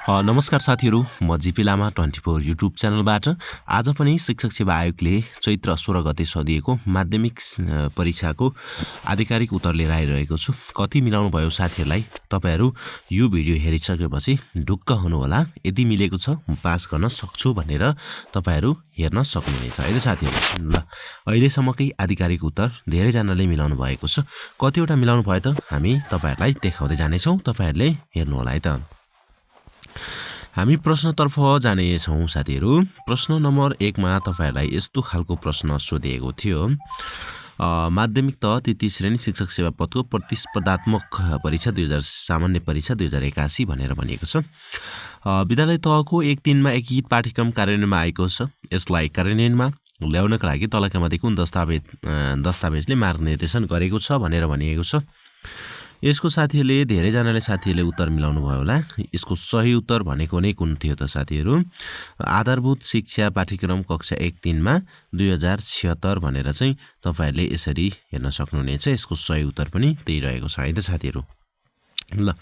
नमस्कार साथीहरू, म जीपी लामा 24 युट्युब च्यानलबाट आज पनि शिक्षक सेवा आयोगले चैत्र 16 गते सदिएको माध्यमिक परीक्षाको आधिकारिक उत्तर लिएर आइरहेको छु। कति मिलाउनु भयो साथीहरूलाई? तपाईहरू यो भिडियो हेरिसकेपछि ढुक्क हुनुहोला। यदि मिलेको छ म पास गर्न सक्छु भनेर तपाईहरू हेर्न सक्नुहुनेछ है त साथीहरू। ल, अहिलेसम्मकै आधिकारिक उत्तर धेरैजनाले मिलाउनु भएको छ। कतिवटा मिलाउनु भयो त हामी तपाईहरूलाई देखाउँदै जानेछौँ। तपाईहरूले हेर्नुहोला है त। हामी प्रश्नतर्फ जानेछौँ साथीहरू। प्रश्न नम्बर 1 मा तपाईहरूलाई यस्तो खालको प्रश्न सोधिएको थियो। माध्यमिक तह तृतीय श्रेणी शिक्षक सेवा पदको प्रतिस्पर्धात्मक परीक्षा 2000 सामान्य परीक्षा 2081 भनेर भनिएको छ। विद्यालय तहको 1-3 मा एकीकृत पाठ्यक्रम कार्यान्वयनमा आएको छ। यसलाई कार्यान्वयनमा ल्याउनका लागि तलका मध्ये कुन दस्तावेजले मार्गनिर्देशन गरेको छ भनेर भनिएको छ। यसको साथीहरूले धेरैजनाले साथीहरूले उत्तर मिलाउनु भयो होला। यसको सही उत्तर भनेको नै कुन थियो त साथीहरू? आधारभूत शिक्षा पाठ्यक्रम कक्षा 1-3 मा 2076 भनेर चाहिँ तपाईहरूले यसरी हेर्न सक्नुहुनेछ। यसको सही उत्तर पनि त्यही रहेको छ है त साथीहरू। ल,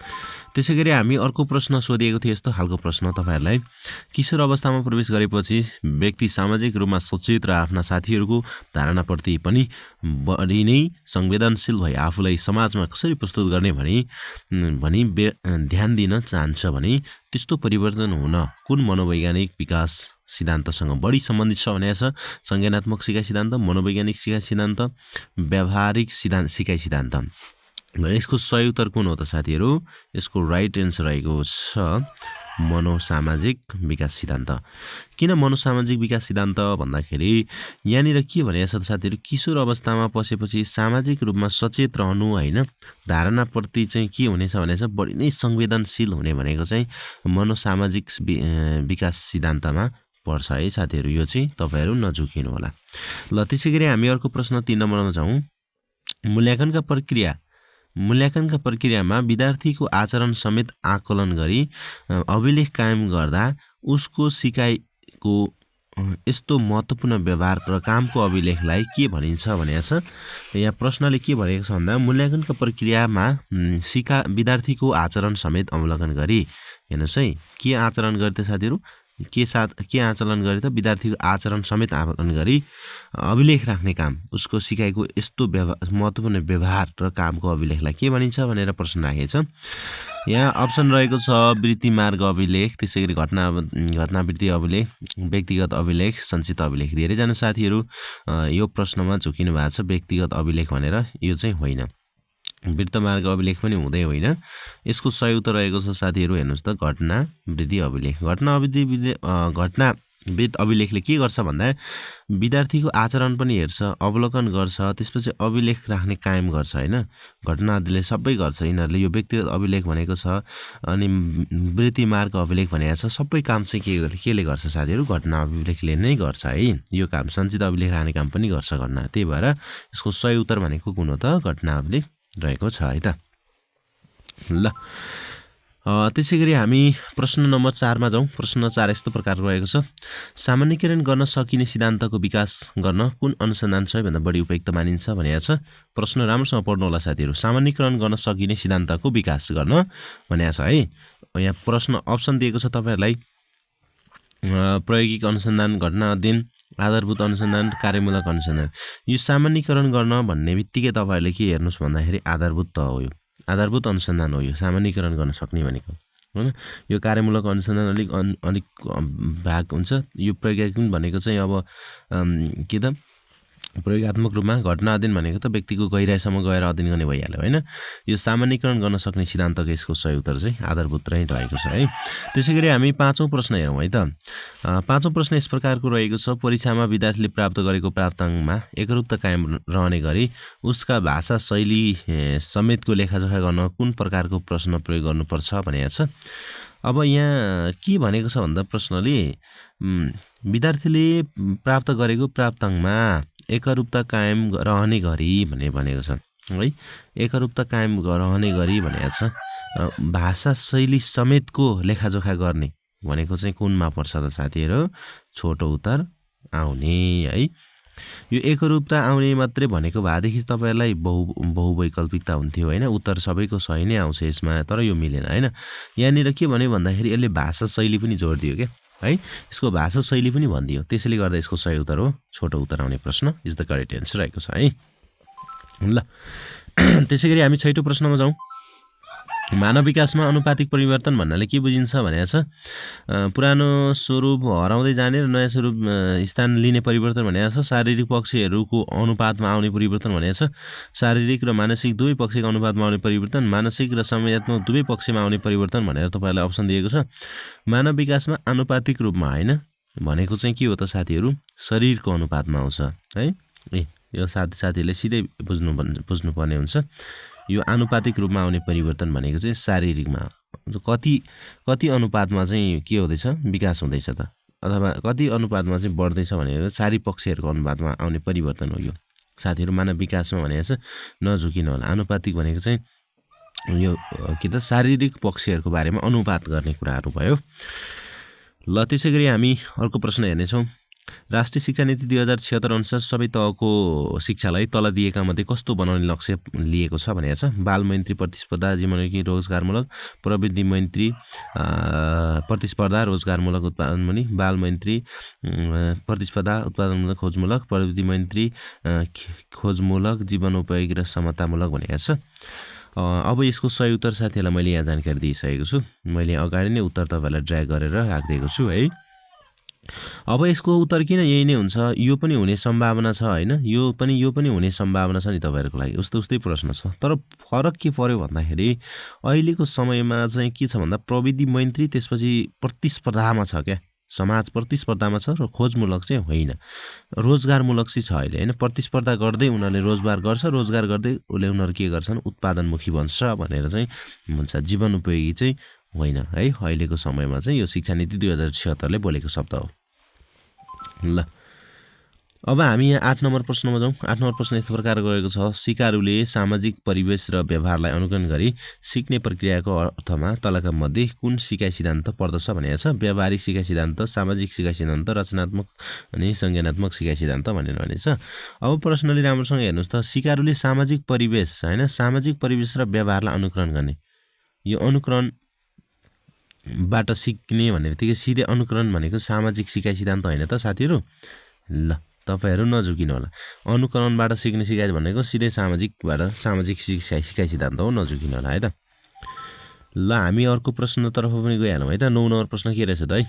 त्यसैगरी हामी अर्को प्रश्न सोधिएको थियो। यस्तो खालको प्रश्न तपाईहरूलाई, किशोर अवस्थामा प्रवेश गरेपछि व्यक्ति सामाजिक रूपमा सचेत र आफ्ना साथीहरूको धारणाप्रति पनि बढी नै संवेदनशील भई आफूलाई समाजमा कसरी प्रस्तुत गर्ने भनी ध्यान दिन चाहन्छ भने त्यस्तो परिवर्तन हुन कुन मनोवैज्ञानिक विकास सिद्धान्तसँग बढी सम्बन्धित छ भनेको छ? संज्ञानात्मक सिकाइ सिद्धान्त, मनोवैज्ञानिक सिकाइ सिद्धान्त, व्यावहारिक सिकाइ सिद्धान्त। ल, यसको सही उत्तर कुन हो त साथीहरू? यसको राइट एन्सर रहेको छ मनोसामाजिक विकास सिद्धान्त। किन मनोसामाजिक विकास सिद्धान्त भन्दाखेरि यहाँनिर के भनेको छ त साथीहरू? किशोर अवस्थामा पसेपछि सामाजिक रूपमा सचेत रहनु होइन, धारणाप्रति चाहिँ के हुनेछ भनेछ बढी नै संवेदनशील हुने भनेको चाहिँ मनोसामाजिक विकास सिद्धान्तमा पर्छ है साथीहरू। यो चाहिँ तपाईहरू नझुकिनु होला। ल, त्यसैगरी हामी अर्को प्रश्न 3 नम्बरमा जाउँ। मूल्याङ्कनका प्रक्रियामा विद्यार्थीको आचरण समेत आकलन गरी अभिलेख कायम गर्दा उसको सिकाइको यस्तो महत्त्वपूर्ण व्यवहार र कामको अभिलेखलाई के भनिन्छ भनेको छ। यहाँ प्रश्नले के भनेको छ भन्दा मूल्याङ्कनका प्रक्रियामा विद्यार्थीको आचरण समेत अवलोकन गरी, हेर्नुहोस् है, के आचरण गरे त साथीहरू? के आचरण गरे त? विद्यार्थीको आचरण समेत आकलन गरी अभिलेख राख्ने काम, उसको सिकाइको यस्तो महत्त्वपूर्ण व्यवहार र कामको अभिलेखलाई के भनिन्छ भनेर प्रश्न राखेको छ। यहाँ अप्सन रहेको छ वृत्ति मार्ग अभिलेख, त्यसैगरी घटनावृत्ति अभिलेख, व्यक्तिगत अभिलेख, सञ्चित अभिलेख। धेरैजना साथीहरू यो प्रश्नमा झुकिनु भएको छ व्यक्तिगत अभिलेख भनेर। यो चाहिँ होइन, वृत्त मार्ग अभिलेख पनि हुँदै होइन। यसको सही उत्तर रहेको छ साथीहरू, हेर्नुहोस् त, घटनावृत्ति अभिलेख। घटनावृत्त अभिलेखले के गर्छ भन्दा विद्यार्थीको आचरण पनि हेर्छ, अवलोकन गर्छ, त्यसपछि अभिलेख राख्ने कायम गर्छ होइन। घटनाले सबै गर्छ यिनीहरूले। यो व्यक्तिगत अभिलेख भनेको छ अनि वृत्ति मार्ग अभिलेख भनेको छ। सबै काम चाहिँ केले गर्छ साथीहरू? घटना अभिलेखले नै गर्छ है। यो काम सञ्चित अभिलेख राख्ने काम पनि गर्छ घटना। त्यही भएर यसको सही उत्तर भनेको कुन हो त? घटना अभिलेख रहेको छ है त। ल, त्यसैगरी हामी प्रश्न नम्बर 4 मा जाउँ। प्रश्न 4 यस्तो प्रकारको रहेको छ। सामान्यीकरण गर्न सकिने सिद्धान्तको विकास गर्न कुन अनुसन्धान सबैभन्दा बढी उपयुक्त मानिन्छ भनेको छ। प्रश्न राम्रोसँग पढ्नु होला साथीहरू। सामान्यीकरण गर्न सकिने सिद्धान्तको विकास गर्न भनेको छ है। यहाँ प्रश्न अप्सन दिएको छ तपाईहरूलाई, प्रायोगिक अनुसन्धान, घटना अध्ययन, आधारभूत अनुसन्धान, कार्यमूलक अनुसन्धान। यो सामान्यीकरण गर्न भन्ने बित्तिकै तपाईँहरूले के हेर्नुहोस् भन्दाखेरि आधारभूत तह हो, यो आधारभूत अनुसन्धान हो। यो सामान्यीकरण गर्न सक्ने भनेको होइन। यो कार्यमूलक अनुसन्धान अलिक भाग हुन्छ। यो प्रायोगिक भनेको चाहिँ अब के त प्रयोगात्मक रूपमा, घटना अध्ययन भनेको त व्यक्तिको गहिराइसम्म गएर अध्ययन गर्ने भइहाल्यो होइन। यो सामान्यीकरण गर्न सक्ने सिद्धान्तको यसको सही उत्तर चाहिँ आधारभूत नै रहेको छ है। त्यसैगरी हामी 5औं प्रश्न हेरौँ है त। 5औं प्रश्न यस प्रकारको रहेको छ। परीक्षामा विद्यार्थीले प्राप्त गरेको प्राप्ताङ्कमा एकरूपता कायम रहने गरी उसका भाषा शैली समेतको लेखाजोखा गर्न कुन प्रकारको प्रश्न प्रयोग गर्नुपर्छ भनेको छ। अब यहाँ के भनेको छ भन्दा प्रश्नले विद्यार्थीले प्राप्त गरेको प्राप्ताङ्कमा एकरूपता कायम रहने गरी भनेको छ है। एकरूपता कायम रहने गरी भनेको छ। भाषा शैली समेतको लेखाजोखा गर्ने भनेको चाहिँ कुनमा पर्छ त साथीहरू? छोटो उत्तर आउने है। यो एकरूपता आउने मात्रै भनेको भएदेखि तपाईहरुलाई बहुवैकल्पिकता हुन्थ्यो हैन। उत्तर सबैको सही नै आउँछ यसमा, तर यो मिलेन हैन। यहाँनिर के भन्यो भन्दाखेरि यसले भाषा शैली पनि जोड दियो के है, यसको भाषा शैली पनि भनिदियो। त्यसैले गर्दा यसको सही उत्तर हो छोटो उत्तर आउने प्रश्न इज द करेक्ट एन्सर रहेको छ है। ल त्यसैगरी हामी छैटौं प्रश्नमा जाउँ। मानव विकासमा अनुपातिक परिवर्तन भन्नाले के बुझिन्छ भनेको छ? पुरानो स्वरूप हराउँदै जाने र नयाँ स्वरूप स्थान लिने परिवर्तन भनेको छ। शारीरिक पक्षहरूको अनुपातमा आउने परिवर्तन भनेको छ। शारीरिक र मानसिक दुवै पक्षको अनुपातमा आउने परिवर्तन, मानसिक र संवेदनात्मक दुवै पक्षमा आउने परिवर्तन भनेर तपाईहरुलाई अप्सन दिएको छ। मानव विकासमा आनुपातिक रूपमा हैन भनेको चाहिँ के हो त साथीहरु? शरीरको अनुपातमा आउँछ है। यो साथीहरुले सिधै बुझ्नुपर्ने हुन्छ। यो आनुपातिक रूपमा आउने परिवर्तन भनेको चाहिँ शारीरिकमा कति अनुपातमा चाहिँ के हुँदैछ? विकास हुँदैछ त, अथवा कति अनुपातमा चाहिँ बढ्दैछ भनेको शारीरिक पक्षहरूको अनुपातमा आउने परिवर्तन हो यो साथीहरु। मानव विकासमा भनेको छ नझुकिनु होला। आनुपातिक भनेको चाहिँ यो के त शारीरिक पक्षहरूको बारेमा अनुपात गर्ने कुराहरू भयो। ल त्यसैगरी हामी अर्को प्रश्न हेर्नेछौँ। राष्ट्रिय शिक्षा नीति 2076 अनुसार सबै तहको शिक्षालाई तल दिएका मध्ये कस्तो बनाउने लक्ष्य लिएको छ भनेको छ? बाल मैत्री प्रतिस्पर्धा जीवनोन्मुखी रोजगारमूलक, प्रविधि मैत्री प्रतिस्पर्धा रोजगारमूलक उत्पादनमुनि, बाल मैत्री प्रतिस्पर्धा उत्पादनमूलक खोजमूलक, प्रविधि मैत्री खोजमूलक, जीवनोपयोगी र समतामूलक भनेको छ। अब यसको सही उत्तर साथीहरुलाई मैले यहाँ जानकारी दिइसकेको छु। मैले अगाडि नै उत्तर तपाईहरुलाई ड्र्याग गरेर राखिदिएको छु है। अब यसको उत्तर किन यही नै हुन्छ? यो पनि हुने सम्भावना छ हैन, यो पनि हुने सम्भावना छ नि तपाईहरुको लागि। उस्तै प्रश्न छ, तर फरक के पर्यो भन्दाखेरि अहिलेको समयमा चाहिँ के छ भन्दा प्रविधि मैत्री त्यसपछि प्रतिस्पर्धामा छ क्या। समाज प्रतिस्पर्धामा छ र खोजमूलक चाहिँ होइन, रोजगारमूलक चाहिँ छ अहिले हैन। प्रतिस्पर्धा गर्दै उनीहरूले रोजगार गर्छ, रोजगार गर्दै उनीहरू के गर्छन्? उत्पादनमुखी बन्छ भनेर चाहिँ हुन्छ। जीवनोपयोगी चाहिँ होइन है। अहिलेको समयमा चाहिँ यो शिक्षा नीति 2076 ले बोलेको शब्द हो। ल अब हामी यहाँ 8 नम्बर प्रश्नमा जाउँ। 8 नम्बर प्रश्न यस्तो प्रकार गएको छ। सिकारुले सामाजिक परिवेश र व्यवहारलाई अनुकरण गरी सिक्ने प्रक्रियाको अर्थमा तलका मध्ये कुन सिकाइ सिद्धान्त पर्दछ भनेको छ? व्यावहारिक सिकाइ सिद्धान्त, सामाजिक सिकाइ सिद्धान्त, रचनात्मक अनि संज्ञानात्मक सिकाइ सिद्धान्त भनेर भनेछ। अब प्रश्नले राम्रोसँग हेर्नुस् त। सिकारुले सामाजिक परिवेश हैन, सामाजिक परिवेश र व्यवहारलाई अनुकरण गर्ने, यो अनुकरण बाट सिक्ने भन्ने बित्तिकै सिधै अनुकरण भनेको सामाजिक सिकाइ सिद्धान्त होइन त साथीहरु। ल तपाईहरु नझुकिनु होला। अनुकरणबाट सिक्ने सिकाइ भनेको सिधै सामाजिक सिकाइ सिद्धान्त हो, नझुकिनु होला है त। ल हामी अर्को प्रश्नतर्फ पनि गइहालौँ है त। 9 नम्बर प्रश्न के रहेछ त है?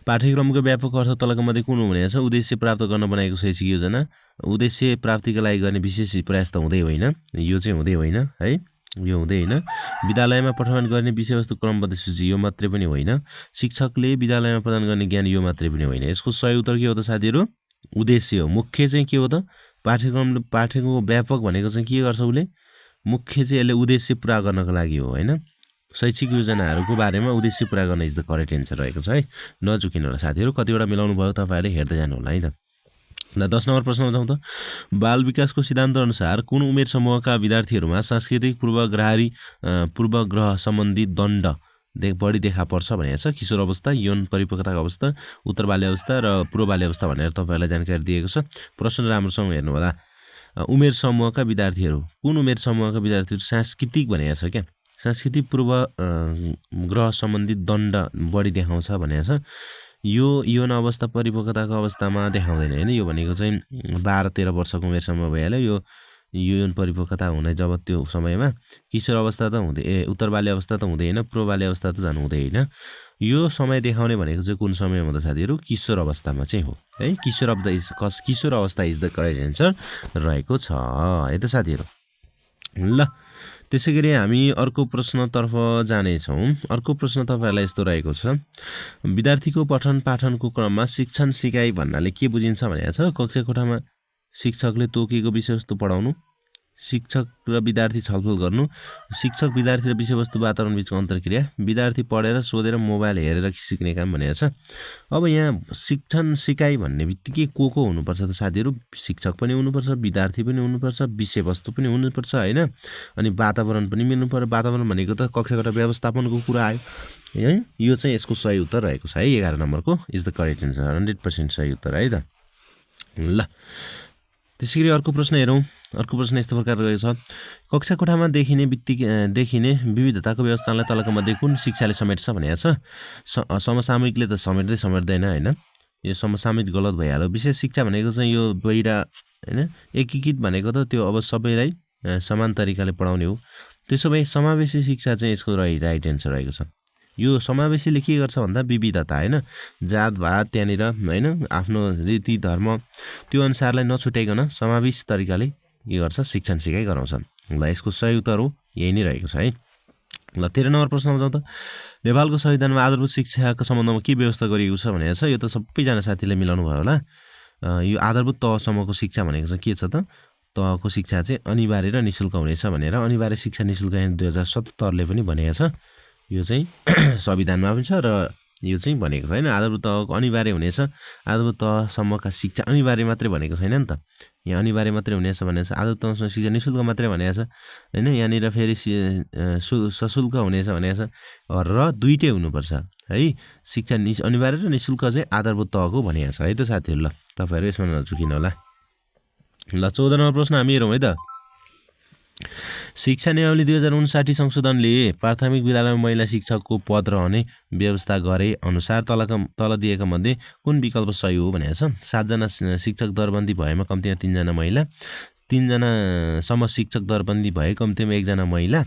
पाठ्यक्रमको व्यापक अर्थ तलका मध्ये कुन हो भनेको छ? उद्देश्य प्राप्त गर्न बनाएको शैक्षिक योजना, उद्देश्य प्राप्तिका लागि गर्ने विशेष प्रयास त हुँदै होइन, यो चाहिँ हुँदै होइन है, यो हुँदै होइन। विद्यालयमा पठन गर्ने विषयवस्तु क्रमबद्ध सूची, यो मात्रै पनि होइन। शिक्षकले विद्यालयमा प्रदान गर्ने ज्ञान, यो मात्रै पनि होइन। यसको सही उत्तर के हो त साथीहरु? उद्देश्य हो। मुख्य चाहिँ के हो त? पाठ्यक्रमको व्यापक भनेको चाहिँ के गर्छ उसले? मुख्य चाहिँ यसले उद्देश्य पूरा गर्नको लागि हो हैन। शैक्षिक योजनाहरूको बारेमा उद्देश्य पूरा गर्न इज द करेक्ट एन्सर रहेको छ है। नझुकिनु होला साथीहरु। कतिवटा मिलाउनु भयो तपाईहरुले हेर्दै जानु होला है त। ल 10 नम्बर प्रश्नमा जाउँ त। बाल विकासको सिद्धान्त अनुसार कुन उमेर समूहका विद्यार्थीहरूमा सांस्कृतिक पूर्वग्रह सम्बन्धी दण्ड बढी देखा पर्छ भनेको छ? किशोर अवस्था, यौन परिपक्वताको अवस्था, उत्तर बाल्य अवस्था र पूर्व बाल्य अवस्था भनेर तपाईहरुलाई जानकारी दिएको छ। प्रश्न राम्रोसँग हेर्नु होला। उमेर समूहका विद्यार्थीहरू, कुन उमेर समूहका विद्यार्थीहरू सांस्कृतिक भनेको छ क्या? सांस्कृतिक पूर्वग्रह सम्बन्धी दण्ड बढी देखाउँछ भनेको छ। यो यौन अवस्था परिपक्वताको अवस्थामा देखाउँदैन हैन। यो भनेको चाहिँ 12-13 वर्षको उमेर समूह भइहाल्यो। यो यौन परिपक्वता हुने जब त्यो समयमा। किशोर अवस्था त हुँदै, उत्तर बाल्य अवस्था त हुँदैन, पूर्व बाल्य अवस्था त जानु हुँदैन। यो समय देखाउने भनेको चाहिँ कुन समय हो त साथीहरु? किशोर अवस्थामा चाहिँ हो है। किशोर अवस्था इज द करेक्ट एन्सर रहेको छ है त साथीहरु। ल त्यसैगरी हामी अर्को प्रश्नतर्फ जानेछौँ। अर्को प्रश्न तपाईहरुलाई यस्तो रहेको छ। विद्यार्थीको पठन पाठनको क्रममा शिक्षण सिकाइ भन्नाले के बुझिन्छ भनेको छ? कक्षा कोठामा शिक्षकले तोकेको विषयवस्तु पढाउनु, शिक्षक र विद्यार्थी छलफल गर्नु, शिक्षक विद्यार्थी र विषयवस्तु वातावरण बीचको अन्तर्क्रिया, विद्यार्थी पढेर सोधेर मोबाइल हेरेर सिक्ने काम भनेको छ। अब यहाँ शिक्षण सिकाइ भन्ने बित्तिकै को हुनुपर्छ त साथीहरु? शिक्षक पनि हुनुपर्छ, विद्यार्थी पनि हुनुपर्छ, विषयवस्तु पनि हुनुपर्छ हैन। अनि वातावरण पनि मिल्नु पर्यो। वातावरण भनेको त कक्षाकोठा व्यवस्थापनको कुरा आयो है। यो चाहिँ यसको सही उत्तर रहेको छ है। 11 नम्बरको इज द करेक्ट एन्सर, 100% सही उत्तर है त। ल त्यसैगरी अर्को प्रश्न हेरौँ। अर्को प्रश्न यस्तो प्रकार रहेको छ, कक्षा कोठामा देखिने विविधताको व्यवस्थालाई तलका मध्ये कुन शिक्षाले समेट्छ भनेको छ। समसामयिकले त समेट्दैन होइन, यो समसामयिक गलत भइहाल्यो। विशेष शिक्षा भनेको चाहिँ यो बहिरा होइन, एकीकृत भनेको त त्यो अब सबैलाई समान तरिकाले पढाउने हो। त्यसो भए समावेशी शिक्षा चाहिँ यसको राइट एन्सर रहेको छ। यो समावेशीले के गर्छ भन्दा विविधता होइन, जातभात त्यहाँनिर होइन, आफ्नो रीति धर्म त्यो अनुसारलाई नछुट्याइकन समावेश तरिकाले के गर्छ, शिक्षण सिकाइ गराउँछ। ल यसको सही उत्तर हो यही नै रहेको छ है। ल 13 नम्बर प्रश्नमा जाउँ त। नेपालको संविधानमा आधारभूत शिक्षाको सम्बन्धमा के व्यवस्था गरिएको छ भनेको छ। यो त सबैजना साथीले मिलाउनु भयो होला। यो आधारभूत तहसम्मको शिक्षा भनेको चाहिँ के छ त, तहको शिक्षा चाहिँ अनिवार्य र निःशुल्क हुनेछ भनेर अनिवार्य शिक्षा निःशुल्क ऐन 2077ले पनि भनेको छ। यो चाहिँ संविधानमा पनि छ र यो चाहिँ भनेको छैन आधारभूत तहको अनिवार्य हुनेछ। आधारभूत तहसम्मका शिक्षा अनिवार्य मात्रै भनेको छैन नि त, यहाँ अनिवार्य मात्रै हुनेछ भनेको छ। आधारभूत तहसम्म शिक्षा निःशुल्क मात्रै भनेको छ होइन, यहाँनिर फेरि सशुल्क हुनेछ भनेको छ र दुइटै हुनुपर्छ है। शिक्षा अनिवार्य र निःशुल्क चाहिँ आधारभूत तहको भनेको छ है त साथीहरू। ल तपाईँहरू यसमा नचुकिनु होला। ल 14 नम्बर प्रश्न हामी हेरौँ है त। शिक्षा नियमावली 2059 संशोधनले प्राथमिक विद्यालयमा महिला शिक्षकको पद रहने व्यवस्था गरे अनुसार तल दिएका मध्ये कुन विकल्प सही हो भनेको छ। 7 जना शिक्षक दरबन्दी भएमा कम्तीमा 3 जना महिला, 3 जनासम्म शिक्षक दरबन्दी भए कम्तीमा 1 जना महिला,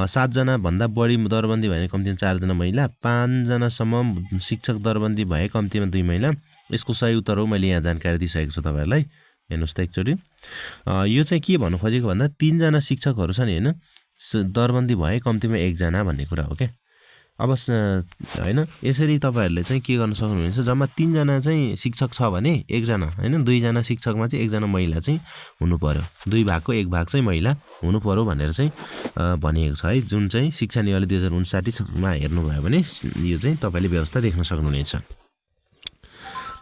7 जना भन्दा बढी दरबन्दी भए कम्तीमा 4 जना महिला, 5 जनासम्म शिक्षक दरबन्दी भए कम्तीमा 2 महिला। यसको सही उत्तर हो, मैले यहाँ जानकारी दिइसकेको छु तपाईँहरूलाई। हेर्नुहोस् त एकचोटि, यो चाहिँ के भन्नु खोजेको भन्दा 3 जना शिक्षकहरू छ नि होइन, दरबन्दी भए कम्तीमा 1 जना भन्ने कुरा हो क्या। अब होइन यसरी तपाईँहरूले चाहिँ के गर्न सक्नुहुन्छ, जम्मा 3 जना चाहिँ शिक्षक छ भने 1 जना होइन, 2 जना शिक्षकमा चाहिँ 1 जना महिला चाहिँ हुनु पर्यो, 2 भागको 1 भाग चाहिँ महिला हुनु पर्यो भनेर चाहिँ भनिएको छ है। जुन चाहिँ शिक्षा नियमावली 2059मा हेर्नुभयो भने यो चाहिँ तपाईँले व्यवस्था देख्न सक्नुहुनेछ।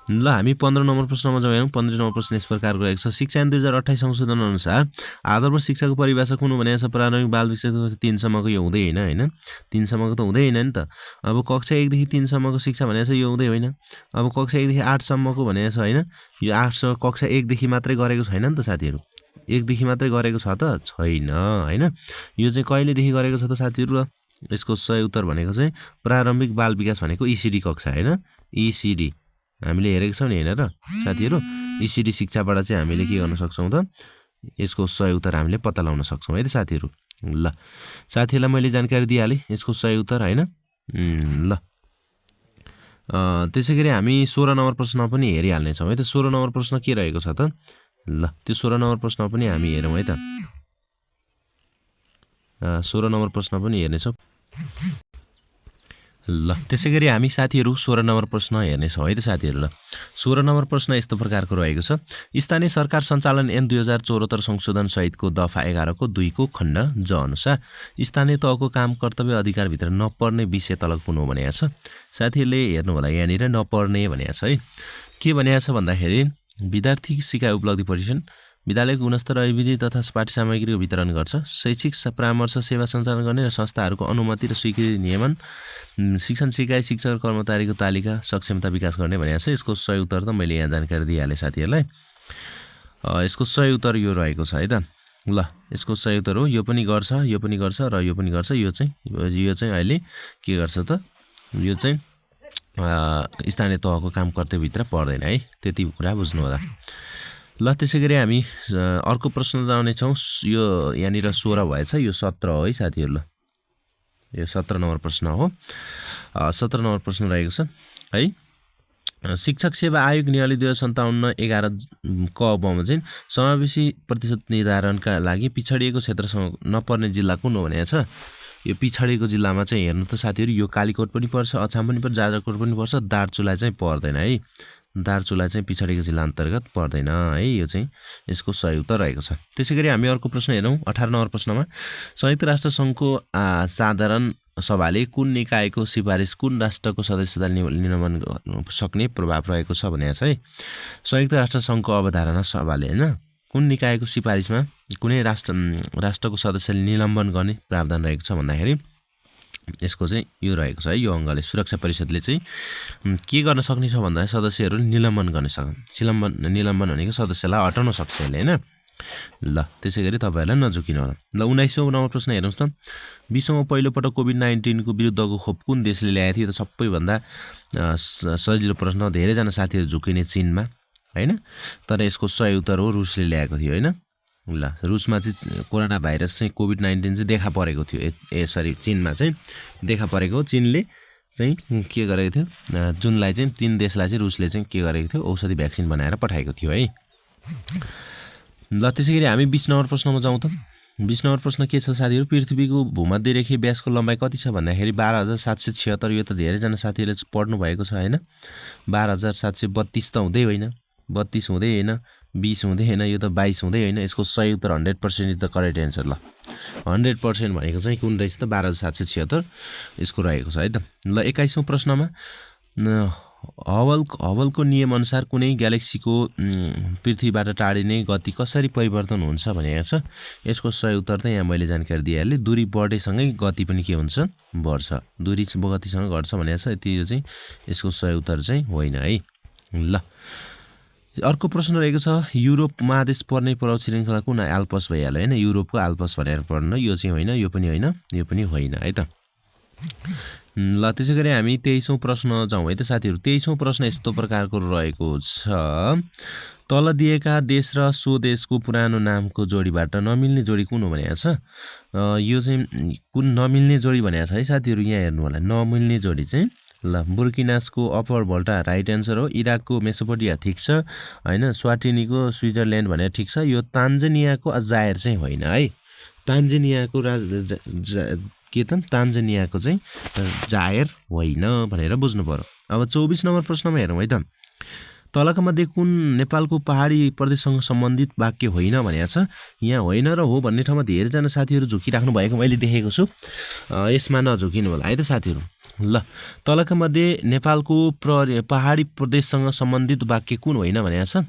ल हामी 15 नम्बर प्रश्नमा जाउँ हेरौँ। 15 नम्बर प्रश्न यस प्रकारको रहेको छ। शिक्षा ऐन 2028 संशोधन अनुसार आधारभूत शिक्षाको परिभाषा कुन भनेको छ। प्रारम्भिक बाल विषय 3 सम्मको यो हुँदै होइन होइन, 3 सम्मको त हुँदै होइन नि त। अब कक्षा 1 देखि 3 सम्मको शिक्षा भनेको छ यो हुँदै होइन। अब कक्षा 1 देखि 8 सम्मको भनेको छ होइन, यो 8 कक्षा 1 देखि मात्रै गरेको छैन नि त साथीहरू, 1 देखि मात्रै गरेको छ त छैन होइन। यो चाहिँ कहिलेदेखि गरेको छ त साथीहरू। यसको सही उत्तर भनेको चाहिँ प्रारम्भिक बाल विकास भनेको ECD कक्षा होइन, ECD हामीले हेरेको छौँ नि होइन र साथीहरू। ECD शिक्षाबाट चाहिँ हामीले के गर्न सक्छौँ त, यसको सही उत्तर हामीले पत्ता लगाउन सक्छौँ है त साथीहरू। ल साथीहरूलाई मैले जानकारी दिइहालेँ यसको सही उत्तर होइन। ल त्यसै गरी हामी 16 नम्बर प्रश्न पनि हेरिहाल्नेछौँ है त। 16 नम्बर प्रश्न के रहेको छ त। ल त्यो 16 नम्बर प्रश्न पनि हामी हेरौँ है त। 16 नम्बर प्रश्न पनि हेर्नेछौँ। ल त्यसै गरी हामी साथीहरू 16 नम्बर प्रश्न हेर्नेछौँ है त साथीहरू। ल 16 नम्बर प्रश्न यस्तो प्रकारको रहेको छ। स्थानीय सरकार सञ्चालन ऐन 2074 संशोधन सहितको दफा 11 को 2 को खण्ड ज अनुसार स्थानीय तहको काम कर्तव्य अधिकारभित्र नपर्ने विषय तलक कुन हो भनेको छ। साथीहरूले हेर्नु होला यहाँनिर नपर्ने भनेको छ है। के भनेको छ भन्दाखेरि विद्यार्थी सिकाइ उपलब्धि परीक्षण, विद्यालयको गुणस्तर अभिवृद्धि तथा पाठ्य सामग्रीको वितरण गर्छ, शैक्षिक परामर्श सेवा सञ्चालन गर्ने र संस्थाहरूको अनुमति र स्वीकृति नियमन, शिक्षण सिकाइ शिक्षक कर्मचारीको तालिका सक्षमता विकास गर्ने भनेको छ। यसको सही उत्तर त मैले यहाँ जानकारी दिइहालेँ साथीहरूलाई। यसको सही उत्तर यो रहेको छ है त। ल यसको सही उत्तर हो, यो पनि गर्छ, यो पनि गर्छ र यो पनि गर्छ। यो चाहिँ अहिले के गर्छ त, यो चाहिँ स्थानीय तहको काम कर्तव्यभित्र पर्दैन है, त्यति कुरा बुझ्नु होला। ल त्यसै गरी हामी अर्को प्रश्न जानेछौँ। यो यहाँनिर 16 भएछ, यो 17 हो है साथीहरू। ल यो 17 नम्बर प्रश्न हो। 17 नम्बर प्रश्न रहेको छ है। शिक्षक सेवा आयोग नियमावली 2057 11 क बमा चाहिँ समावेशी प्रतिशत निर्धारणका लागि पिछडिएको क्षेत्रसँग नपर्ने जिल्ला कुन हो भनेको छ। यो पिछडिएको जिल्लामा चाहिँ हेर्नु त साथीहरू, यो कालीकोट पनि पर्छ, अछाम पनि पर्छ, जाजरकोट पनि पर्छ, दार्चुला चाहिँ पर्दैन है। दार्चुला चाहिँ पिछडिएको जिल्ला अन्तर्गत पर्दैन है। यो चाहिँ यसको सही उत्तर रहेको छ। त्यसै गरी हामी अर्को प्रश्न हेरौँ। 18 नम्बर प्रश्नमा संयुक्त राष्ट्र सङ्घको साधारण सभाले कुन निकायको सिफारिस कुन राष्ट्रको सदस्यता निलम्बन गर्न सक्ने प्रभाव रहेको छ भनेको छ है। संयुक्त राष्ट्र सङ्घको अवधारणा सभाले होइन कुन निकायको सिफारिसमा कुनै राष्ट्रको सदस्यले निलम्बन गर्ने प्रावधान रहेको छ भन्दाखेरि यसको चाहिँ यो रहेको छ है। यो अङ्गले सुरक्षा परिषदले चाहिँ के गर्न सक्ने छ भन्दा सदस्यहरू निलम्बन गर्न सक्छन्। निलम्बन भनेको सदस्यलाई हटाउन सक्छ यसले हैन। ल त्यसै गरी तपाईहरुलाई नझुकिनु होला। ल 19औं नम्बर प्रश्न हेर्नुस् त। विश्वमा पहिलो पटक कोभिड-19 को विरुद्धको खोप कुन देशले ल्याएको थियो? त सबैभन्दा सजिलो प्रश्न। धेरैजना साथीहरु झुकिने चीनमा हैन, तर यसको सही उत्तर हो रुसले ल्याएको थियो हैन। ल रुसमा चाहिँ कोरोना भाइरस चाहिँ कोभिड-19 चाहिँ देखा परेको थियो। सरी चीनमा चाहिँ देखा परेको। चीनले चाहिँ के गरेको थियो, जुनलाई चाहिँ तीन देशलाई चाहिँ रुसले चाहिँ के गरेको थियो, औषधि भ्याक्सिन बनाएर पठाएको थियो है। ल त्यसैगरी हामी 20 नम्बर प्रश्नमा जाउँ त। 20 नम्बर प्रश्न के छ साथीहरु? पृथ्वीको भूमध्यरेखीय व्यासको लम्बाइ कति छ भन्दाखेरि 12776। यो त धेरैजना साथीहरुले पढ्नु भएको छ हैन। 12732 त हुँदै होइन, 32 हुँदै होइन, 20 हुँदै होइन, यो त 22 हुँदै होइन। यसको सही उत्तर 100% इज द करेक्ट एन्सर। ल 100% भनेको चाहिँ कुन रहेछ त? 12776 यसको रहेको छ है त। ल 21औं प्रश्नमा हबलको नियम अनुसार कुनै ग्यालेक्सीको पृथ्वीबाट टाढिने गति कसरी परिवर्तन हुन्छ भनेको छ। यसको सही उत्तर त यहाँ मैले जानकारी दिइहालेँ। दूरी बढेसँगै गति पनि के हुन्छ? बढ्छ। दूरी गतिसँग घट्छ भनेको छ। यो चाहिँ यसको सही उत्तर चाहिँ होइन है। ल अर्को प्रश्न रहेको छ। युरोप महादेश पर्ने पर्वत श्रृङ्खला कुन? आल्पस भइहाल्यो हैन। युरोपको आल्पस भनेर पढ्नु। यो चाहिँ होइन, यो पनि होइन, यो पनि होइन है त। ल त्यसैगरी हामी 23औं प्रश्न जाउँ है त साथीहरु। 23औं प्रश्न यस्तो प्रकारको रहेको छ। तल दिएका देश र सो देशको पुरानो नामको जोडीबाट नमिल्ने जोडी कुन हो भनेको छ। यो चाहिँ कुन नमिल्ने जोडी भनेको छ है साथीहरु। यहाँ हेर्नु होला, नमिल्ने जोडी चाहिँ ल बुर्किनासको अपर भोल्टा राइट एन्सर हो। इराकको मेसोपोटामिया ठीक छ हैन। स्वाटिनीको स्विजरल्यान्ड भनेर ठीक छ। यो तान्जानियाको जायर चाहिँ होइन है। तान्जानियाको के त तान्जानियाको चाहिँ जायर होइन भनेर बुझ्नु पर्यो। अब 24 नम्बर प्रश्नमा हेरौँ है त। तलका मध्ये कुन नेपालको पहाडी प्रदेशसँग सम्बन्धित वाक्य होइन भनेको छ। यहाँ होइन र हो भन्ने ठाउँमा धेरैजना साथीहरु झुकिराख्नु भएको मैले देखेको छु। यसमा नझुकिनु होला है त साथीहरु। ल तलका मध्ये नेपालको पहाडी प्रदेशसँग सम्बन्धित वाक्य कुन होइन भनेको छ।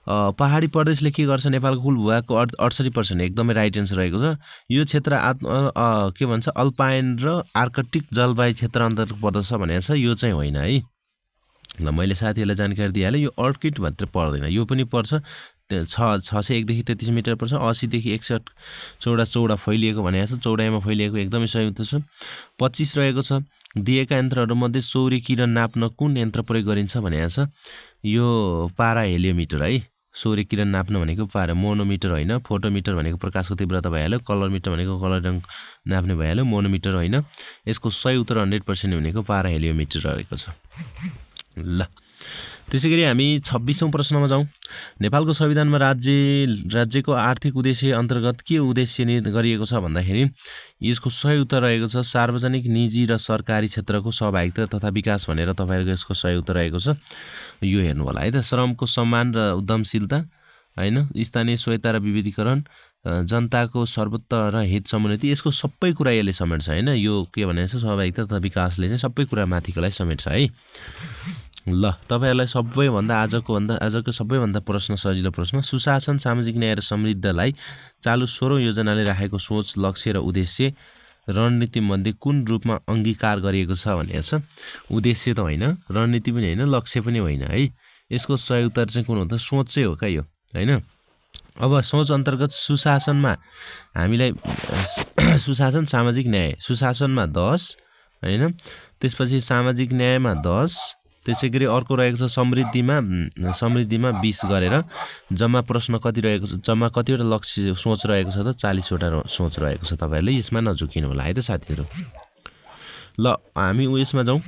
पहाडी प्रदेशले के गर्छ? नेपालको कुल भूभागको 68% एकदमै राइट एन्सर रहेको छ। यो क्षेत्र के भन्छ अल्पाइन र आर्कटिक जलवायु क्षेत्र अन्तर्गत पर्दछ भनेको छ। यो चाहिँ होइन है। ल मैले साथीहरुलाई जानकारी दिइहालेँ। यो अर्किड भित्र पर्दैन, यो पनि पर्छ। 601 देखि 33 मिटर पर्छ। 80 देखि 61 चौडा फैलिएको भनेको छ। चौडाइमा फैलिएको एकदमै सही उत्तर छ। 25 रहेको छ। दिएका यन्त्रहरूमध्ये सौर्य किरण नाप्न कुन यन्त्र प्रयोग गरिन्छ भनेको छ। यो पारा हेलियोमिटर है। सौर्य किरण नाप्न भनेको पारा, मोनोमिटर होइन। फोटोमिटर भनेको प्रकाशको तीव्रता भइहाल्यो। कलर मिटर भनेको कलर रङ नाप्ने भइहाल्यो। मोनोमिटर होइन। यसको सही उत्तर 100% भनेको पारा हेलियोमिटर रहेको छ। ल त्यसैगरी हामी 26औं प्रश्नमा जाउँ। नेपालको संविधानमा राज्यको आर्थिक उद्देश्य अन्तर्गत के उद्देश्य निर्धारित गरिएको छ भन्दाखेरि यसको सही उत्तर रहेको छ सार्वजनिक, निजी र सरकारी क्षेत्रको सहभागिता तथा विकास भनेर तपाईहरुको यसको सही उत्तर रहेको छ। यो हेर्नु होला है त। श्रमको सम्मान र उद्यमशीलता हैन, स्थानीय स्वायत्ता र विविधीकरण, जनताको सर्वोत्तर र हित समन्वित, यसको सबै कुरा यसले समेट्छ हैन। यो के भनेको छ सहभागिता तथा विकासले चाहिँ सबै कुरा माथिकोलाई समेट्छ है। ल तपाईहरुलाई आजको सबैभन्दा प्रश्न सजिलो प्रश्न। सुशासन, सामाजिक न्याय र समृद्धलाई चालु 16औं योजनाले राखेको सोच, लक्ष्य र उद्देश्य रणनीति मध्ये कुन रूपमा अंगीकार गरिएको छ भनेको छ। उद्देश्य त होइन, रणनीति पनि होइन, लक्ष्य पनि होइन है। यसको सही उत्तर चाहिँ कुन हो त? सोच चाहिँ हो क्या यो हैन। अब सोच अन्तर्गत सुशासनमा हामीलाई सुशासन, सामाजिक न्याय, सुशासनमा 10 हैन, त्यसपछि सामाजिक न्यायमा 10, त्यसैगरी अर्को रहेको छ समृद्धिमा 20 गरेर जम्मा प्रश्न कति रहेको छ, जम्मा कतिवटा लक्ष्य सोच रहेको छ त 40 वटा सोच रहेको छ। तपाईहरुले यसमा नझुकिनु होला है त साथीहरु। ल हामी यसमा जाउँ।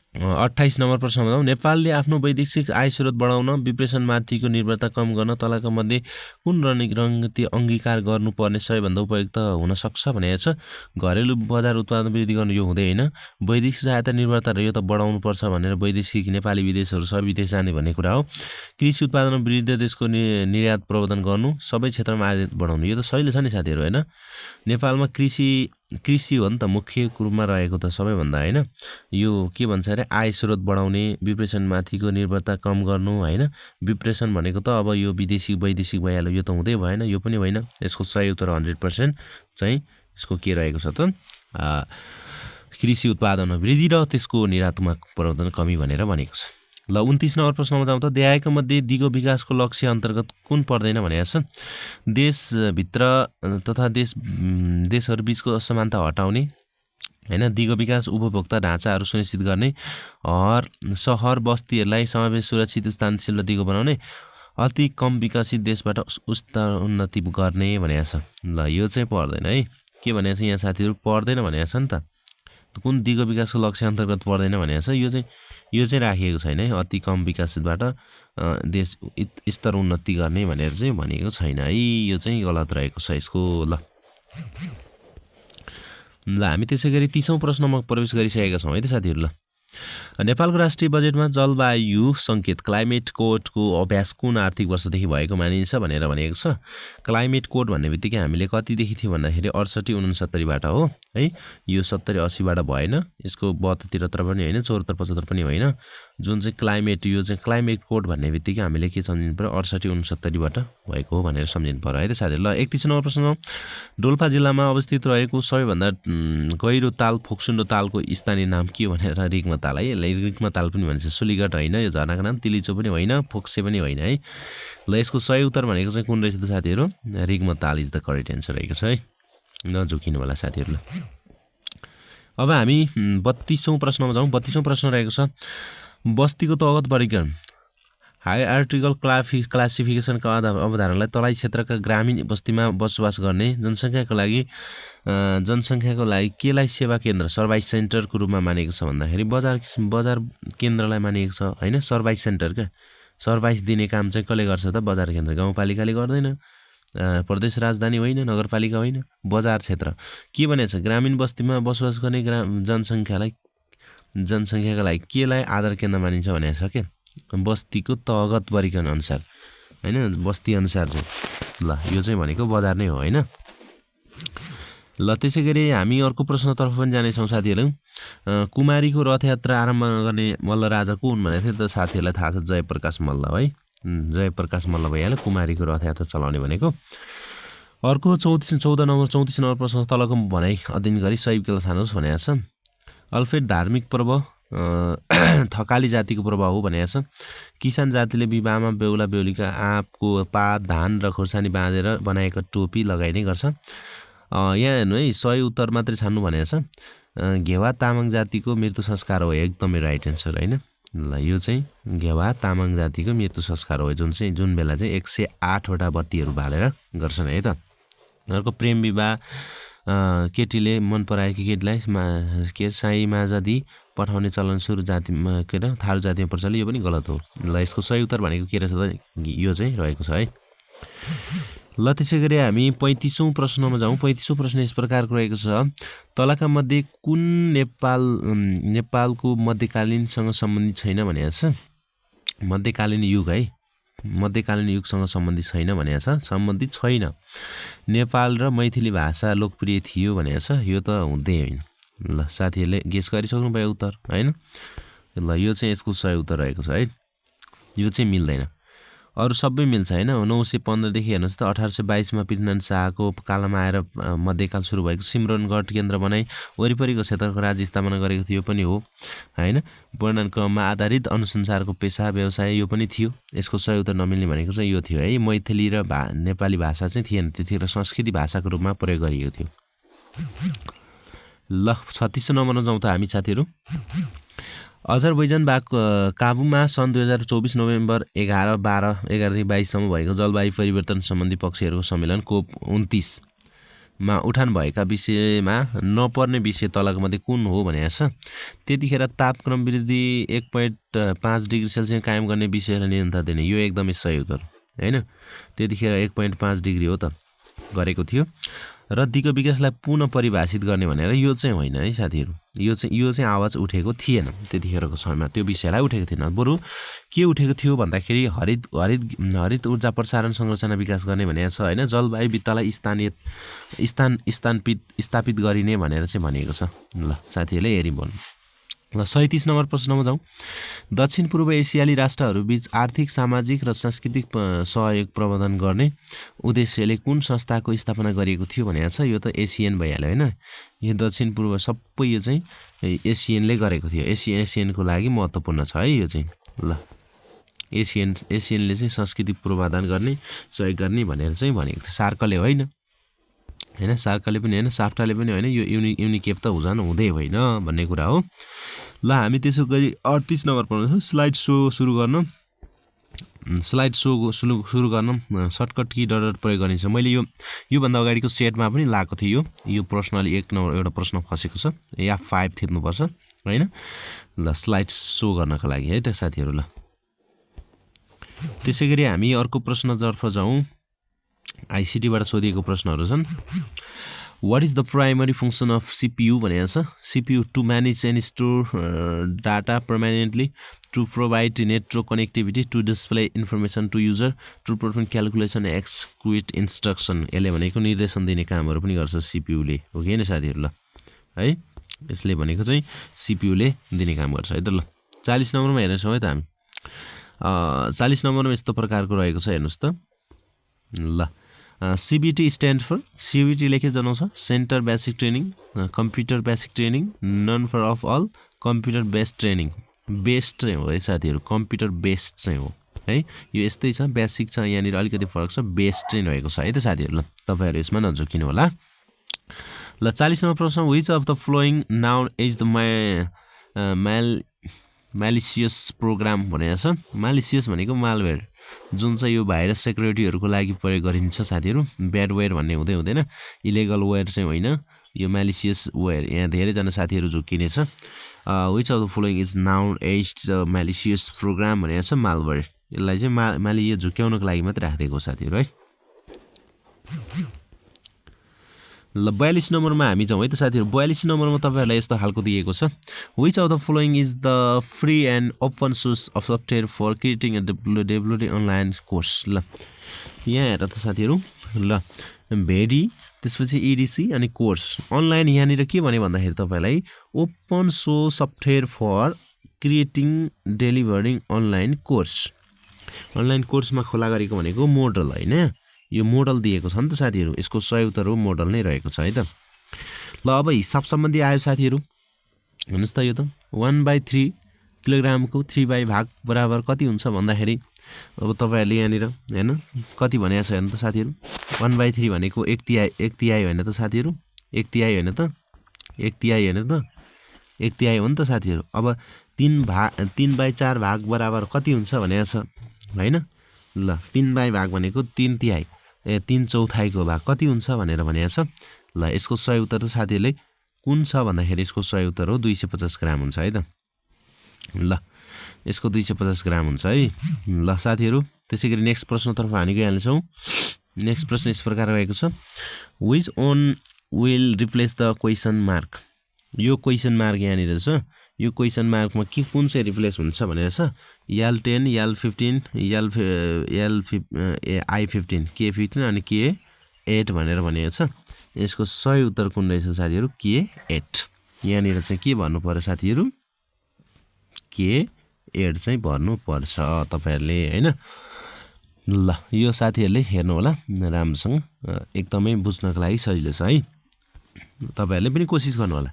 28 नम्बर प्रश्नमा जाउँ। नेपालले आफ्नो वैदेशिक आय स्रोत बढाउन, विप्रेषणमाथिको निर्भरता कम गर्न तलका मध्ये कुन रणनीति अंगीकार गर्नुपर्ने सबैभन्दा उपयुक्त हुन सक्छ भनेको छ। घरेलु बजार उत्पादन वृद्धि गर्नु यो हुँदै हैन। वैदेशिक सहायता निर्भरता र यो त बढाउनु पर्छ भनेर वैदेशिक नेपाली विदेशहरु सब विदेश जाने भन्ने कुरा हो। कृषि उत्पादन वृद्धि, देशको निर्यात प्रवर्धन गर्नु, सबै क्षेत्रमा आयात बढाउनु, यो त सहिले छ नि साथीहरु हैन। नेपालमा कृषि हो नि त मुख्य रूपमा रहेको त सबैभन्दा हैन। यो के भन्छ अरे आय स्रोत बढाउने, विप्रेषणमाथिको निर्भरता कम गर्नु हैन। विप्रेषण भनेको त अब यो वैदेशिक भइहाल्यो, यो त हुँदै भएन, यो पनि होइन। यसको सही उत्तर 100% चाहिँ यसको के रहेको छ त कृषि उत्पादनमा वृद्धि र त्यसको निर्यातमा प्रवर्धन कमी भनेर भनेको छ। ल 29 नम्बर प्रश्नमा जाउँ त। देखाएका मध्ये दिगो विकासको लक्ष्य अन्तर्गत कुन पर्दैन भनेको छ? देशभित्र तथा देशहरूबीचको असमानता हटाउने, हैन, दिगो विकास उपभोक्ता ढाँचाहरू सुनिश्चित गर्ने, सहर बस्तीहरूलाई समावेश सुरक्षित स्थानशील र दिगो बनाउने, अति कम विकसित देशबाट उन्नति गर्ने भनेको छ। ल यो चाहिँ पर्दैन है। के भनेको छ यहाँ साथीहरू? पर्दैन भनेको छ नि त। कुन दिगो विकासको लक्ष्य अन्तर्गत पर्दैन भनेको छ? यो चाहिँ राखिएको छैन है। अति कम विकसितबाट देश स्तर उन्नति गर्ने भनेर चाहिँ भनेको छैन है। यो चाहिँ गलत रहेको छ यसको। ल हामी त्यसै गरी 30औं प्रश्नमा प्रवेश गरिसकेका छौँ है त साथीहरू। ल नेपालको राष्ट्रिय बजेटमा जलवायु सङ्केत क्लाइमेट कोडको अभ्यास कुन आर्थिक वर्षदेखि भएको मानिन्छ भनेर भनेको छ। क्लाइमेट कोड भन्ने बित्तिकै हामीले कतिदेखि थियो भन्दाखेरि 68-69बाट हो है। यो 70-80बाट भएन, यसको 72-73 पनि होइन, 74-75 पनि होइन। जुन चाहिँ क्लाइमेट, यो चाहिँ क्लाइमेट कोड भन्ने बित्तिकै हामीले के सम्झिनु पर्यो? 68-69बाट भएको हो भनेर सम्झिनु पर्यो है त साथीहरू। ल 31 नम्बर प्रश्न। डोल्पा जिल्लामा अवस्थित रहेको सबैभन्दा गहिरो ताल फोक्सुन्डो तालको स्थानीय नाम के हो भनेर? रिग्मा ताल है। रिग्मा ताल पनि भनिन्छ। सुलीगढ होइन, यो झरनाको नाम। तिलिचो पनि होइन, फोक्से पनि होइन है। ल यसको सही उत्तर भनेको चाहिँ कुन रहेछ त साथीहरू? रिग्मा ताल इज द करेक्ट एन्सर रहेको छ है। नझुकिनु होला साथीहरू। ल अब हामी 32औं प्रश्नमा जाउँ। 32औं प्रश्न रहेको छ बस्तीको तगत वर्गीकरण हायरार्किकल क्लासिफिकेसनका अवधारणालाई तराई क्षेत्रका ग्रामीण बस्तीमा बसोबास गर्ने जनसङ्ख्याको लागि केलाई सेवा केन्द्र सर्भिस सेन्टरको रूपमा मानिएको छ भन्दाखेरि बजार केन्द्रलाई मानिएको छ हैन। सर्भिस सेन्टर क्या, सर्भिस दिने काम चाहिँ कसले गर्छ त? बजार केन्द्र। गाउँपालिकाले गर्दैन, प्रदेश राजधानी होइन, नगरपालिका होइन, बजार क्षेत्र। के भनेको छ? ग्रामीण बस्तीमा बसोबास गर्ने जनसङ्ख्याका लागि केलाई आधार केन्द्र मानिन्छ भनेको छ क्या। बस्तीको तगत वर्गीकरण अनुसार हैन, बस्ती अनुसार चाहिँ। ल यो चाहिँ भनेको बजार नै हो हैन। ल त्यसै गरी हामी अर्को प्रश्नतर्फ पनि जानेछौँ साथीहरू। कुमारीको रथयात्रा आरम्भ गर्ने मल्ल राजा कुन भनेको थियो त? साथीहरूलाई थाहा छ, जयप्रकाश मल्ल है। जयप्रकाश मल्ल भइहाल्यो कुमारीको रथयात्रा चलाउने भनेको। अर्को 34 नम्बर प्रश्न। तलको भनाइ अध्ययन गरी सही विकल्प छान्नुहोस् भनेको छ। अल्फेट धार्मिक पर्व थकाली जातिको पर्व हो भनेको छ। किसान जातिले विवाहमा बेहुला बेहुलीका आँपको पात, धान र खोर्सानी बाँधेर बनाएको टोपी लगाइने गर्छ। यहाँ हेर्नु है, सही उत्तर मात्रै छान्नु भनेको छ। घेवा तामाङ जातिको मृत्यु संस्कार हो, एकदमै राइट एन्सर होइन। ल यो चाहिँ घेवा तामाङ जातिको मृत्यु संस्कार हो, जुन बेला चाहिँ 108वटा बत्तीहरू बालेर गर्छन् है त। अर्को प्रेम विवाह, केटीले मन पराएकी केटीलाई साई माझा दिई पठाउने चलन सुरु जातिमा थारू जातिमा प्रचलित, यो पनि गलत हो। ल यसको सही उत्तर भनेको के रहेछ त? यो चाहिँ रहेको छ है। ल त्यसै गरी हामी 35औं प्रश्नमा जाउँ। 35औं प्रश्न यस प्रकारको रहेको छ। तलका मध्ये कुन नेपालको मध्यकालीनसँग सम्बन्धित छैन भनेको छ? मध्यकालीन युग है, मध्यकालीन युगसँग सम्बन्धित छैन भनेको छ। सम्बन्धित छैन। नेपाल र मैथिली भाषा लोकप्रिय थियो भनेको छ। यो त हुँदै होइन। ल साथीहरूले गेस गरिसक्नु भयो उत्तर हैन। ल यो चाहिँ यसको सही उत्तर रहेको छ है। यो चाहिँ मिल्दैन, अरू सबै मिल्छ हैन। 915 देखि हेर्नुहोस् त 1822 पृथ्वीनारायण शाहको कालमा आएर मध्यकाल सुरु भएको सिमरनगढ केन्द्र बनाई वरिपरिको क्षेत्रको राज्य स्थापना गरेको थियो, यो पनि हो हैन। वर्णक्रममा आधारित अनुसन्धानको पेशा व्यवसाय, यो पनि थियो। यसको सही उत्तर नमिल्ने भनेको चाहिँ यो थियो है। मैथिली र नेपाली भाषा चाहिँ थिएन, त्यतिखेर संस्कृति भाषाको रूपमा प्रयोग गरिएको थियो। ल 36 नम्बरमा जाउँ त हामी साथीहरू। अजरबैजान काबुमा सन् 2024 नोभेम्बर 11देखि 22सम्म भएको जलवायु परिवर्तन सम्बन्धी पक्षहरूको सम्मेलन COP 29 मा उठान भएका विषयमा नपर्ने विषय तलको मध्ये कुन हो भनेको छ। त्यतिखेर तापक्रम वृद्धि 1.5 डिग्री सेल्सियस कायम गर्ने विषयलाई निरन्तरता दिने, यो एकदमै सही उत्तर हैन। त्यतिखेर 1.5 डिग्री हो त गरेको थियो। र दिगो विकासलाई पुनः परिभाषित गर्ने भनेर यो चाहिँ होइन है साथीहरू। यो चाहिँ आवाज उठेको थिएन त्यतिखेरको समयमा, त्यो विषयलाई उठेको थिएन। बरु के उठेको थियो भन्दाखेरि हरित ऊर्जा प्रसारण संरचना विकास गर्ने भनेको छ हैन। जलवायु वित्तलाई स्थापित गरिने भनेर चाहिँ भनिएको छ। ल साथीहरूले हेरि बोल्नु। ल 37 नम्बर प्रश्नमा जाउँ। दक्षिण पूर्व एसियाली राष्ट्रहरूबीच आर्थिक सामाजिक र सांस्कृतिक सहयोग प्रबन्धन गर्ने उद्देश्यले कुन संस्थाको स्थापना गरिएको थियो भनेको छ। यो त एसियन भइहाल्यो होइन। यो दक्षिण पूर्व सबै यो चाहिँ एसियनले गरेको थियो। एसियनको लागि महत्त्वपूर्ण छ है यो चाहिँ। ल एसियनले चाहिँ सांस्कृतिक पूर्वाधान गर्ने सहयोग गर्ने भनेर चाहिँ भनेको थियो। सार्कले होइन, सार्कले पनि होइन, साफ्टाले पनि होइन, यो युनिकेफ त हुँदै होइन भन्ने कुरा हो। ल हामी त्यसो गरी 38 नम्बर पढ्नु छ। स्लाइड सो सुरु गर्न सर्टकट की डट प्रयोग गरिन्छ। मैले योभन्दा अगाडिको सेटमा पनि लगाएको थिएँ। यो प्रश्नले 1 नम्बर एउटा प्रश्न फसेको छ, F5 थिच्नुपर्छ होइन। ल स्लाइड सो गर्नको लागि है त साथीहरू। ल त्यसै गरी हामी अर्को प्रश्नतर्फ जाउँ। आइसिटीबाट सोधिएको प्रश्नहरू छन्। What is the primary function of CPU भनेको छ। CPU to manage and store data permanently, to provide network connectivity, to display information to user, to perform calculation, execute instruction। यसले भनेको निर्देशन दिने कामहरू पनि गर्छ CPU ले, हो कि हैन साथीहरू। ल है यसले भनेको चाहिँ CPU ले दिने काम गर्छ है त। ल 40 नम्बरमा हेर्छौँ है त हामी। 40 नम्बरमा यस्तो प्रकारको रहेको छ हेर्नुस् त। ल CBT स्ट्यान्ड फर, CBT लेखे जनाउँछ centre basic training, computer basic training, none for of all, computer based training. Based चाहिँ हो है साथीहरू, कम्प्युटर बेस्ड चाहिँ हो है। यो यस्तै छ, बेसिक छ, यहाँनिर अलिकति फरक छ, बेस्ड चाहिँ रहेको छ है त साथीहरू। ल तपाईँहरू यसमा नझुकिनु होला। ल 40 नम्बर प्रश्न। Which of the following noun is the malicious program भनेको छ। म्यालिसियस भनेको मालवेयर, जुन चाहिँ यो भाइरस सेक्युरिटीहरूको लागि प्रयोग गरिन्छ साथीहरू। ब्याडवेयर भन्ने हुँदैन, इलिगल वेयर चाहिँ होइन, यो म्यालिसियस वेयर। यहाँ धेरैजना साथीहरू झुक्किनेछ। Which of the following is noun as the malicious program भनेको छ मालवेयर। यसलाई चाहिँ यो झुक्क्याउनको लागि मात्रै राखिदिएको साथीहरू है। ल 42 नम्बरमा हामी जाउँ है त साथीहरू। 42 नम्बरमा तपाईँहरूलाई यस्तो खालको दिएको छ। Which of the following is the free and open source of software for creating and developing online course. ल यहाँ हेर त साथीहरू। ल भेडी, त्यसपछि EDC अनि कोर्स। अनलाइन यहाँनिर के भने भन्दाखेरि तपाईँलाई open source software for creating delivering online course. Online कोर्समा खोला गरेको भनेको मोडल होइन, यो मोडल दिएको छ नि त साथीहरू। यसको सही उत्तर हो मोडल नै रहेको छ है त। ल अब हिसाब सम्बन्धी आयो साथीहरू। हेर्नुहोस् त यो त 1/3 किलोग्रामको 3 भाग बराबर कति हुन्छ भन्दाखेरि अब तपाईँहरूले यहाँनिर होइन कति भनेको छ हेर्नु त साथीहरू। 1/3 भनेको 1/3 होइन त साथीहरू, 1/3 होइन त, 1/3 होइन त, 1/3 हो नि त साथीहरू। अब 3/4 भाग बराबर कति हुन्छ भनेको छ होइन। ल 3 भाग भनेको 3/3, 3/4 भाग कति हुन्छ भनेर भनेको छ। ल यसको सही उत्तर त साथीहरूले कुन छ भन्दाखेरि यसको सही उत्तर हो 250 ग्राम हुन्छ है त। ल यसको 250 ग्राम हुन्छ है। ल साथीहरू त्यसै गरी नेक्स्ट प्रश्नतर्फ हामी गइहाल्छौँ। नेक्स्ट प्रश्न यस प्रकार रहेको छ। Which own will replace the question mark. यो क्वेसन मार्क यहाँनिर छ। यो क्वेसन मार्कमा के कुन चाहिँ रिप्लेस हुन्छ भनेको छ। L10, L15, I15, K15 अनि K8 भनेर भनेको छ। यसको सही उत्तर कुन रहेछ साथीहरू, K8। यहाँनिर चाहिँ के भन्नु पर्यो साथीहरू, K8 चाहिँ भन्नुपर्छ तपाईँहरूले होइन। ल यो साथीहरूले हेर्नु होला राम्रोसँग, एकदमै बुझ्नको लागि सजिलो छ है। तपाईँहरूले पनि कोसिस गर्नु होला।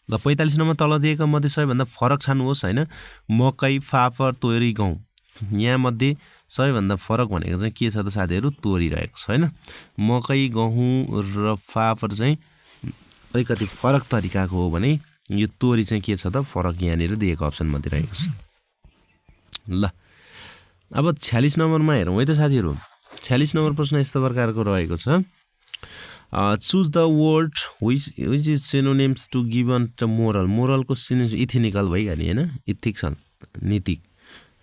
ल 45 नम्बर तल दिएका मध्ये सबैभन्दा फरक छान्नुहोस् होइन। मकै, फापर, तोरी, गहुँ। यहाँ मध्ये सबैभन्दा फरक भनेको चाहिँ के छ त साथीहरू, तोरी रहेको छ होइन। मकै, गहुँ र फापर चाहिँ अलिकति फरक तरिकाको हो भने यो तोरी चाहिँ के छ त फरक यहाँनिर दिएको अप्सनमध्ये रहेको छ। ल अब 46 नम्बरमा हेरौँ है त साथीहरू। 46 नम्बर प्रश्न यस्तो प्रकारको रहेको छ। Choose the word which is synonyms to given the moral. मोरलको सिनोनिम्स इथिनिकल भइहाल्यो होइन, इथिक्स नीतिक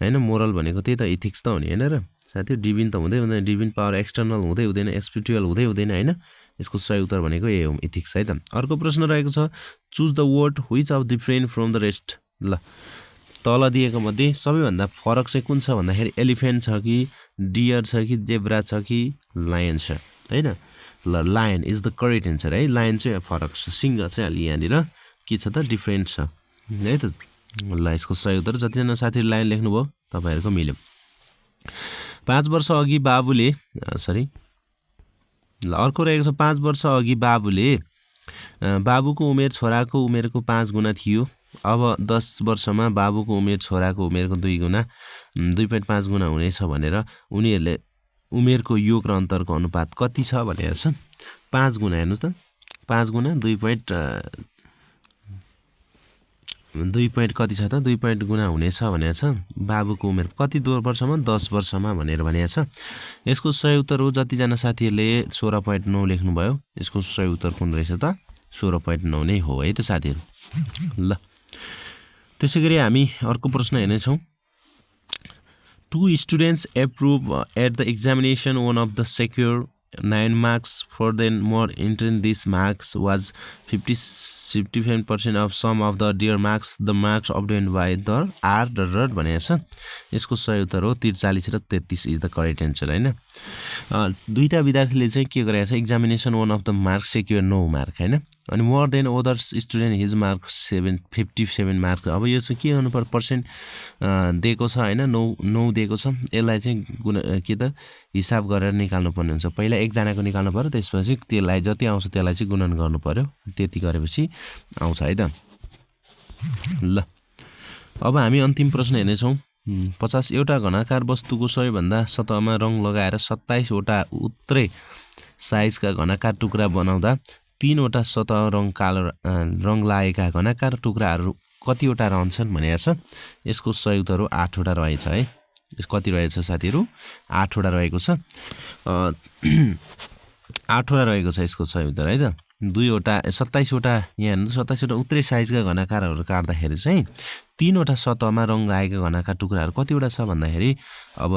होइन। मोरल भनेको त्यही त इथिक्स त हो नि होइन र साथीहरू। डिभिन त हुँदै हुँदैन, डिभिन पावर एक्सटर्नल हुँदै हुँदैन, स्पिरिचुअल हुँदै हुँदैन होइन। यसको सही उत्तर भनेको ए हो, इथिक्स है त। अर्को प्रश्न रहेको छ। Choose the word which of different from the rest. ल तल दिएको मध्ये सबैभन्दा फरक चाहिँ कुन छ भन्दाखेरि एलिफेन्ट छ कि, डियर छ कि, जेब्रा छ कि, लायन छ होइन। ल lion is the correct answer है। लायन चाहिँ फरक छ, सिंह चाहिँ अलि यहाँनिर के छ त डिफ्रेन्ट छ है त। ल यसको सही उत्तर जतिजना साथीहरु लाइन लेख्नुभयो तपाईहरुको मिल्यो 5 वर्ष अघि बाबुले ल अर्को रहेको छ 5 वर्ष अघि बाबुले बाबुको उमेर छोराको उमेरको 5 गुणा थियो अब 10 वर्षमा बाबुको उमेर छोराको उमेरको 2 गुणा 2.5 गुणा हुनेछ भनेर उनीहरुले उमेरको योग र अन्तरको अनुपात कति छ भनेर छ 5 गुणा हेर्नुस् त 5 गुणा 2 point कति छ त 2 point गुणा हुनेछ भनेर छ बाबुको उमेर कति वर्षमा 10 वर्षमा भनेर भनेको छ यसको सही उत्तर हो जति जना साथीहरुले 16.9 लेख्नु भयो यसको सही उत्तर कुन रहेछ त 16.9 नै हो है त साथीहरु ल त्यसैगरी हामी अर्को प्रश्न हेर्ने छौं Two students approve at the examination. One of the secured 9 marks. Furthermore, in this marks was 57% of sum of the dear marks. The marks obtained by the are the red भनेको छ यसको सही उत्तर हो 43 र 33 इज द करेक्ट आन्सर हैन दुईटा विद्यार्थीले चाहिँ के गरेको छ examination one of the marks secure 9 mark हैन अनि मोर देन अदर्स स्टुडेन्ट हिज मार्क 57 मार्क अब यो चाहिँ के गर्नु पर्छ पर्सेन्ट दिएको छ हैन 9 दिएको छ यसलाई चाहिँ के त हिसाब गरेर निकाल्नु पर्ने हुन्छ पहिला एक जनाको निकाल्नु पर्यो त्यसपछि त्यसलाई जति आउँछ त्यसलाई चाहिँ गुणन गर्नु पर्यो त्यति गरेपछि आउँछ है त ल अब हामी अन्तिम प्रश्न हेर्ने छौं 50 एउटा घनाकार वस्तुको सबैभन्दा सतहमा रङ लगाएर 27 वटा उत्तरे साइजका घनाकार टुक्रा बनाउँदा 3 वटा सतह रङ लागेका घनाकार टुक्राहरू कतिवटा रहन्छन् भनेको छ यसको सही उत्तर हो 8 वटा रहेछ है यस कति रहेछ साथीहरु 8 वटा रहेको छ 8 वटा रहेको छ यसको सही उत्तर है त 2 वटा 27 वटा यहाँ हेर्नु 27 वटा उत्तरे साइजका घनाकारहरू काट्दाखेरि चाहिँ 3 वटा सतहमा रङ लागेका घनाकार टुक्राहरू कतिवटा छ भन्दाखेरि अब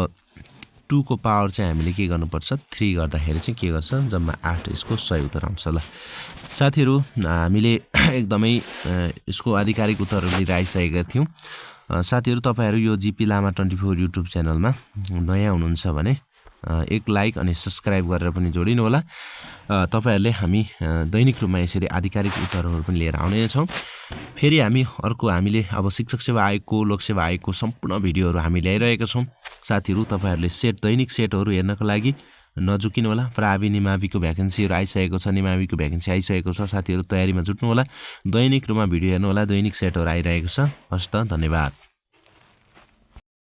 2 को पावर चाहिँ हामीले के गर्नुपर्छ 3 गर्दाखेरि चाहिँ के गर्छ जम्मा 8 यसको सही उत्तर आउँछ ल साथीहरु हामीले एकदमै यसको आधिकारिक उत्तरहरू लिएर आइसकेका थियौं साथीहरु तपाईहरु यो जीपी लामा 24 युट्युब च्यानलमा नयाँ हुनुहुन्छ भने एक लाइक अनि सब्स्क्राइब गरेर पनि जोडिनु होला तपाईहरुले हामी दैनिक रूपमा यसरी आधिकारिक उत्तरहरू पनि लिएर आउने छौं फेरि हामी अर्को हामीले अब शिक्षक सेवा आयोगको लोक सेवा आयोगको सम्पूर्ण भिडियोहरू हामी ल्याइरहेका छौं साथीहरु तपाईहरुले दैनिक सेटहरू हेर्नको लागि नजुकिनु होला प्रावि निमाविको भ्याकेन्सीहरू आइसकेको छ निमाविको भ्याकेन्सी आइसकेको छ साथीहरु तयारीमा जुट्नु होला दैनिक रूपमा भिडियो हेर्नु होला दैनिक सेटहरू आइरहेको छ हस्त धन्यवाद